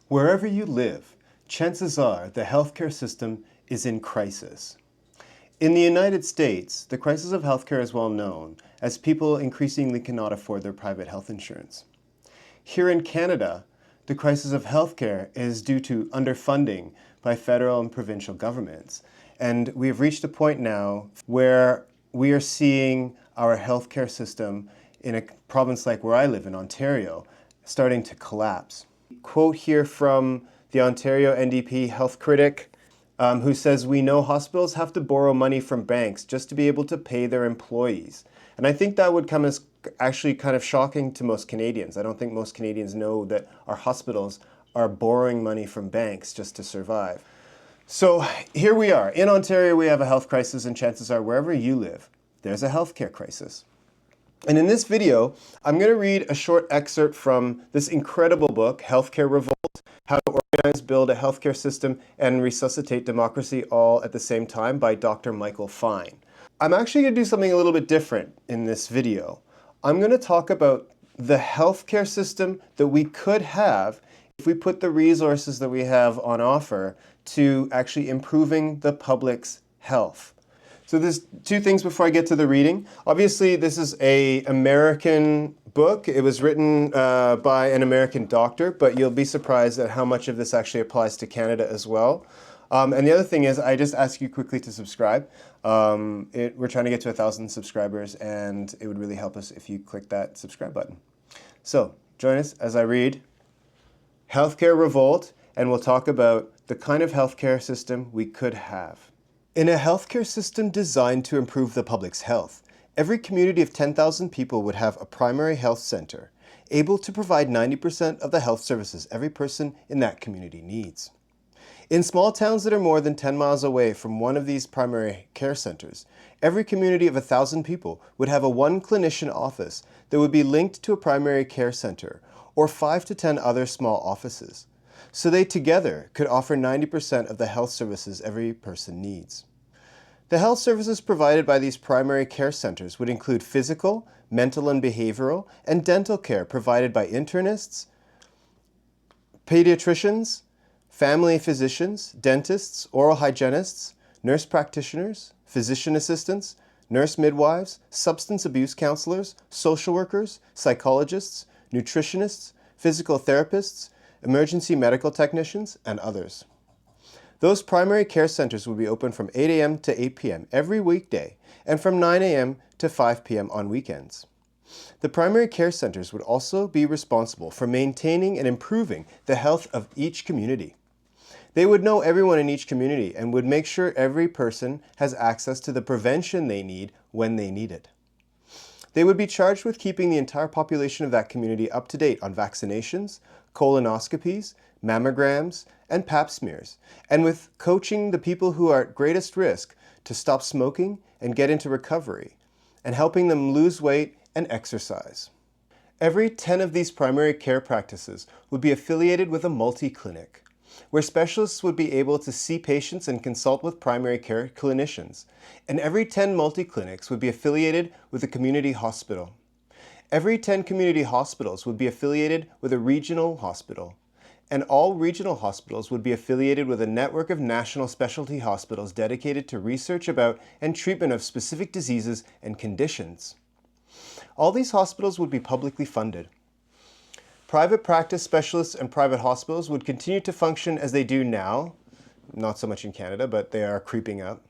Wherever you live, chances are the healthcare system is in crisis. In the United States, the crisis of healthcare is well known, as people increasingly cannot afford their private health insurance. Here in Canada, the crisis of healthcare is due to underfunding by federal and provincial governments. And we have reached a point now where we are seeing our healthcare system in a province like where I live in Ontario starting to collapse. Quote here from the Ontario NDP health critic who says, "We know hospitals have to borrow money from banks just to be able to pay their employees." And I think that would come as actually kind of shocking to most Canadians. I don't think most Canadians know that our hospitals are borrowing money from banks just to survive. So here we are. In Ontario, we have a health crisis, and chances are wherever you live, there's a healthcare crisis. And in this video, I'm going to read a short excerpt from this incredible book, Care Revolt: How to Organize, Build a Healthcare System, and Resuscitate Democracy All at the Same Time by Dr. Michael Fine. I'm actually going to do something a little bit different in this video. I'm going to talk about the healthcare system that we could have if we put the resources that we have on offer to actually improving the public's health. So there's two things before I get to the reading. Obviously, this is an American book. It was written by an American doctor, but you'll be surprised at how much of this actually applies to Canada as well. And the other thing is, I just ask you quickly to subscribe. We're trying to get to 1,000 subscribers, and it would really help us if you click that subscribe button. So join us as I read Healthcare Revolt, and we'll talk about the kind of healthcare system we could have. In a healthcare system designed to improve the public's health, every community of 10,000 people would have a primary health center, able to provide 90% of the health services every person in that community needs. In small towns that are more than 10 miles away from one of these primary care centers, every community of 1,000 people would have a one clinician office that would be linked to a primary care center, or 5 to 10 other small offices. So they together could offer 90% of the health services every person needs. The health services provided by these primary care centers would include physical, mental and behavioral, and dental care provided by internists, pediatricians, family physicians, dentists, oral hygienists, nurse practitioners, physician assistants, nurse midwives, substance abuse counselors, social workers, psychologists, nutritionists, physical therapists, emergency medical technicians, and others. Those primary care centers would be open from 8 a.m. to 8 p.m. every weekday and from 9 a.m. to 5 p.m. on weekends. The primary care centers would also be responsible for maintaining and improving the health of each community. They would know everyone in each community and would make sure every person has access to the prevention they need when they need it. They would be charged with keeping the entire population of that community up to date on vaccinations, colonoscopies, mammograms, and pap smears, and with coaching the people who are at greatest risk to stop smoking and get into recovery, and helping them lose weight and exercise. Every 10 of these primary care practices would be affiliated with a multi-clinic, where specialists would be able to see patients and consult with primary care clinicians, and every 10 multi-clinics would be affiliated with a community hospital. Every 10 community hospitals would be affiliated with a regional hospital, and all regional hospitals would be affiliated with a network of national specialty hospitals dedicated to research about and treatment of specific diseases and conditions. All these hospitals would be publicly funded. Private practice specialists and private hospitals would continue to function as they do now, not so much in Canada, but they are creeping up,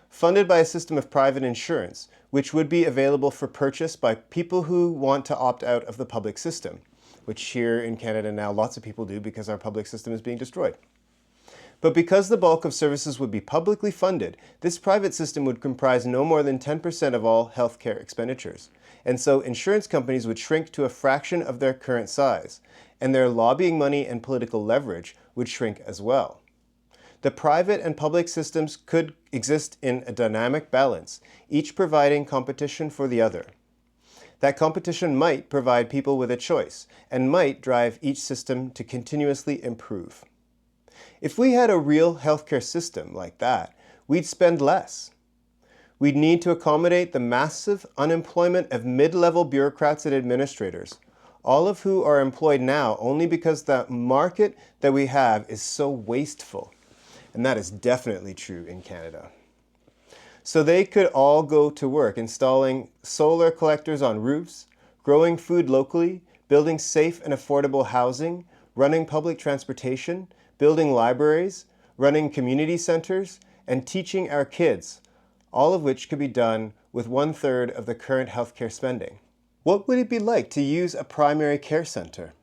funded by a system of private insurance, which would be available for purchase by people who want to opt out of the public system, which here in Canada now lots of people do because our public system is being destroyed. But because the bulk of services would be publicly funded, this private system would comprise no more than 10% of all healthcare expenditures. And so insurance companies would shrink to a fraction of their current size, and their lobbying money and political leverage would shrink as well. The private and public systems could exist in a dynamic balance, each providing competition for the other. That competition might provide people with a choice, and might drive each system to continuously improve. If we had a real healthcare system like that, we'd spend less. We'd need to accommodate the massive unemployment of mid-level bureaucrats and administrators, all of who are employed now only because the market that we have is so wasteful. And that is definitely true in Canada. So they could all go to work installing solar collectors on roofs, growing food locally, building safe and affordable housing, running public transportation, building libraries, running community centers, and teaching our kids, all of which could be done with 1/3 of the current healthcare spending. What would it be like to use a primary care center?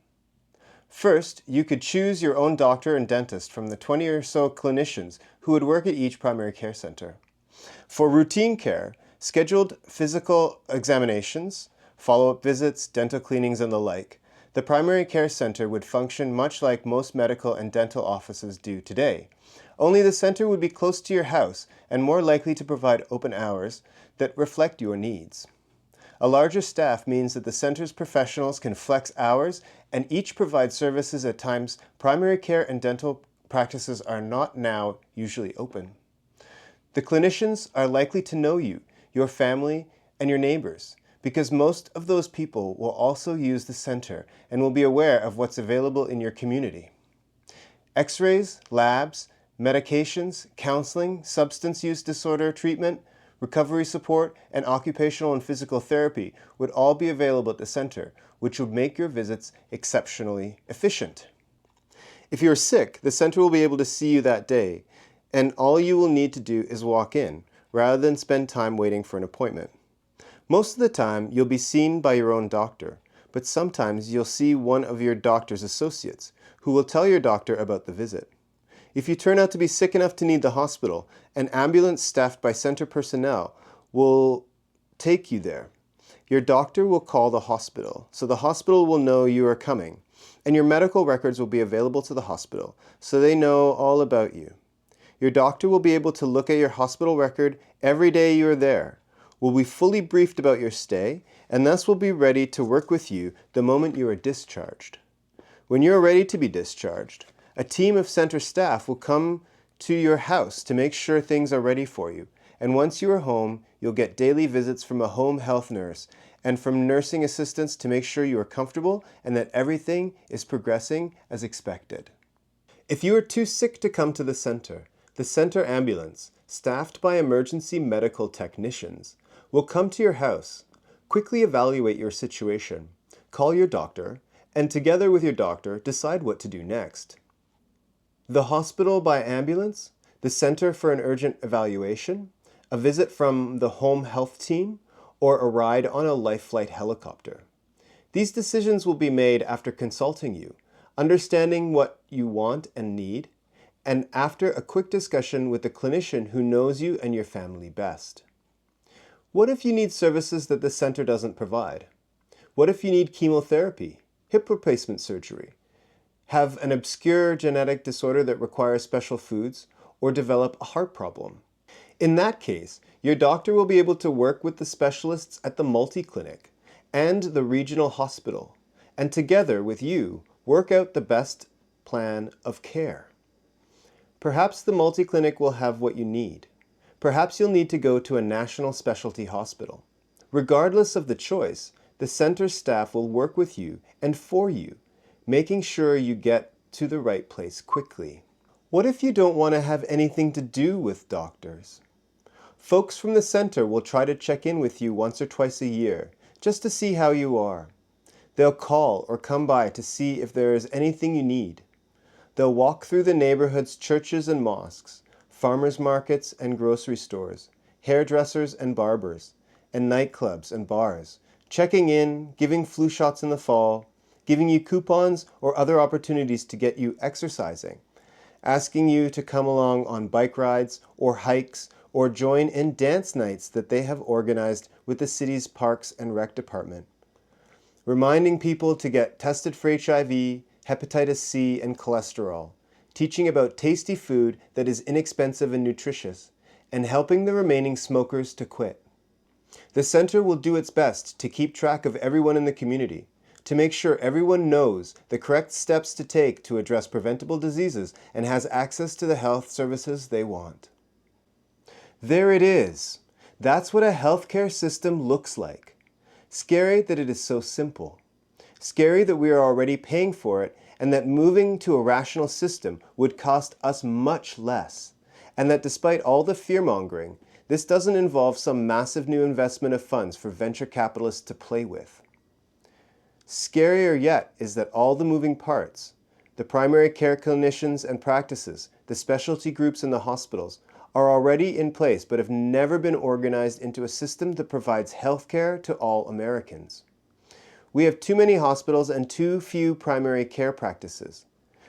First, you could choose your own doctor and dentist from the 20 or so clinicians who would work at each primary care center. For routine care, scheduled physical examinations, follow-up visits, dental cleanings, and the like, the primary care center would function much like most medical and dental offices do today. Only the center would be close to your house and more likely to provide open hours that reflect your needs. A larger staff means that the center's professionals can flex hours and each provide services at times primary care and dental practices are not now usually open. The clinicians are likely to know you, your family, and your neighbors, because most of those people will also use the center and will be aware of what's available in your community. X-rays, labs, medications, counseling, substance use disorder treatment, recovery support, and occupational and physical therapy would all be available at the center, which would make your visits exceptionally efficient. If you're sick, the center will be able to see you that day, and all you will need to do is walk in, rather than spend time waiting for an appointment. Most of the time, you'll be seen by your own doctor, but sometimes you'll see one of your doctor's associates, who will tell your doctor about the visit. If you turn out to be sick enough to need the hospital, an ambulance staffed by center personnel will take you there. Your doctor will call the hospital, so the hospital will know you are coming, and your medical records will be available to the hospital, so they know all about you. Your doctor will be able to look at your hospital record every day you are there, will be fully briefed about your stay, and thus will be ready to work with you the moment you are discharged. When you are ready to be discharged, a team of center staff will come to your house to make sure things are ready for you, and once you are home, you'll get daily visits from a home health nurse and from nursing assistants to make sure you are comfortable and that everything is progressing as expected. If you are too sick to come to the center ambulance, staffed by emergency medical technicians, will come to your house, quickly evaluate your situation, call your doctor, and together with your doctor, decide what to do next. The hospital by ambulance, the center for an urgent evaluation, a visit from the home health team, or a ride on a life flight helicopter. These decisions will be made after consulting you, understanding what you want and need, and after a quick discussion with the clinician who knows you and your family best. What if you need services that the center doesn't provide? What if you need chemotherapy, hip replacement surgery, have an obscure genetic disorder that requires special foods, or develop a heart problem? In that case, your doctor will be able to work with the specialists at the multi-clinic and the regional hospital, and together with you, work out the best plan of care. Perhaps the multi-clinic will have what you need. Perhaps you'll need to go to a national specialty hospital. Regardless of the choice, the center staff will work with you and for you, making sure you get to the right place quickly. What if you don't want to have anything to do with doctors? Folks from the center will try to check in with you once or twice a year, just to see how you are. They'll call or come by to see if there is anything you need. They'll walk through the neighborhood's churches and mosques, farmers markets and grocery stores, hairdressers and barbers, and nightclubs and bars, checking in, giving flu shots in the fall, giving you coupons or other opportunities to get you exercising, asking you to come along on bike rides or hikes or join in dance nights that they have organized with the city's Parks and Rec department, reminding people to get tested for HIV, hepatitis C, and cholesterol, teaching about tasty food that is inexpensive and nutritious, and helping the remaining smokers to quit. The center will do its best to keep track of everyone in the community, to make sure everyone knows the correct steps to take to address preventable diseases and has access to the health services they want. There it is. That's what a healthcare system looks like. Scary that it is so simple. Scary that we are already paying for it, and that moving to a rational system would cost us much less. And that despite all the fear-mongering, this doesn't involve some massive new investment of funds for venture capitalists to play with. Scarier yet is that all the moving parts, the primary care clinicians and practices, the specialty groups in the hospitals, are already in place but have never been organized into a system that provides health care to all Americans. We have too many hospitals and too few primary care practices.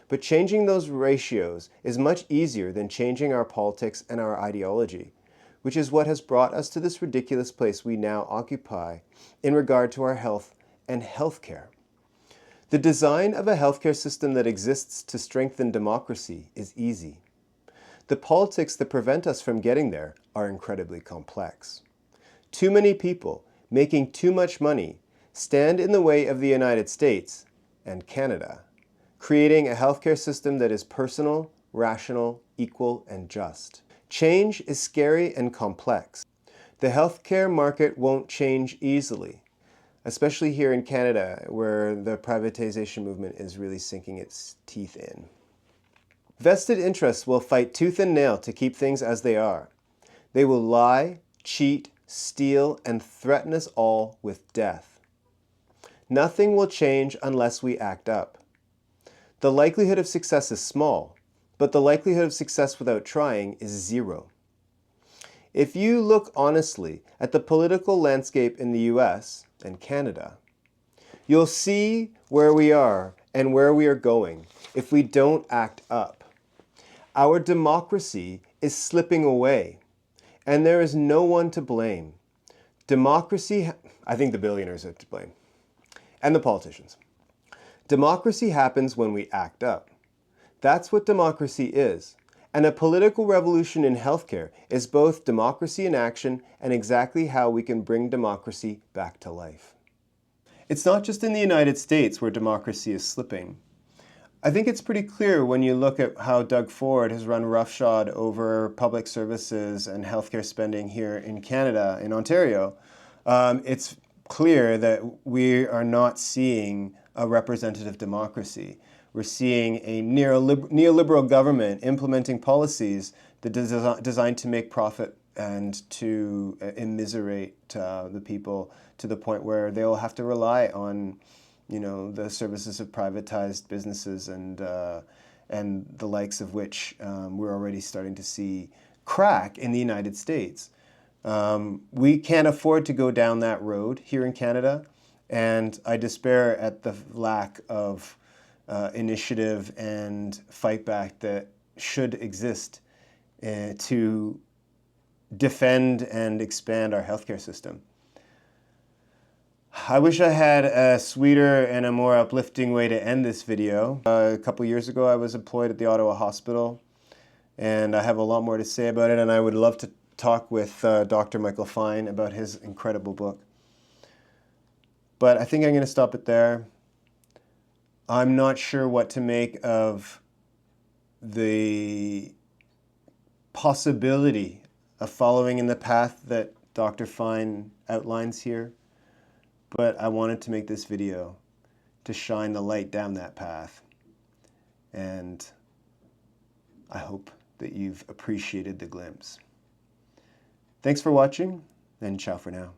But changing those ratios is much easier than changing our politics and our ideology, which is what has brought us to this ridiculous place we now occupy in regard to our health and healthcare. The design of a healthcare system that exists to strengthen democracy is easy. The politics that prevent us from getting there are incredibly complex. Too many people making too much money stand in the way of the United States and Canada, creating a healthcare system that is personal, rational, equal, and just. Change is scary and complex. The healthcare market won't change easily, especially here in Canada, where the privatization movement is really sinking its teeth in. Vested interests will fight tooth and nail to keep things as they are. They will lie, cheat, steal, and threaten us all with death. Nothing will change unless we act up. The likelihood of success is small, but the likelihood of success without trying is zero. If you look honestly at the political landscape in the US and Canada, you'll see where we are and where we are going if we don't act up. Our democracy is slipping away, and there is no one to blame. Democracy, I think the billionaires are to blame, and the politicians. Democracy happens when we act up. That's what democracy is. And a political revolution in healthcare is both democracy in action and exactly how we can bring democracy back to life. It's not just in the United States where democracy is slipping. I think it's pretty clear when you look at how Doug Ford has run roughshod over public services and healthcare spending here in Canada, in Ontario. It's clear that we are not seeing a representative democracy. We're seeing a neoliberal government implementing policies that are designed to make profit and to immiserate the people to the point where they'll have to rely on, the services of privatized businesses and the likes of which we're already starting to see crack in the United States. We can't afford to go down that road here in Canada, and I despair at the lack of initiative and fight back that should exist to defend and expand our healthcare system. I wish I had a sweeter and a more uplifting way to end this video. A couple years ago I was employed at the Ottawa Hospital, and I have a lot more to say about it, and I would love to talk with Dr. Michael Fine about his incredible book. But I think I'm going to stop it there. I'm not sure what to make of the possibility of following in the path that Dr. Fine outlines here, but I wanted to make this video to shine the light down that path, and I hope that you've appreciated the glimpse. Thanks for watching, and ciao for now.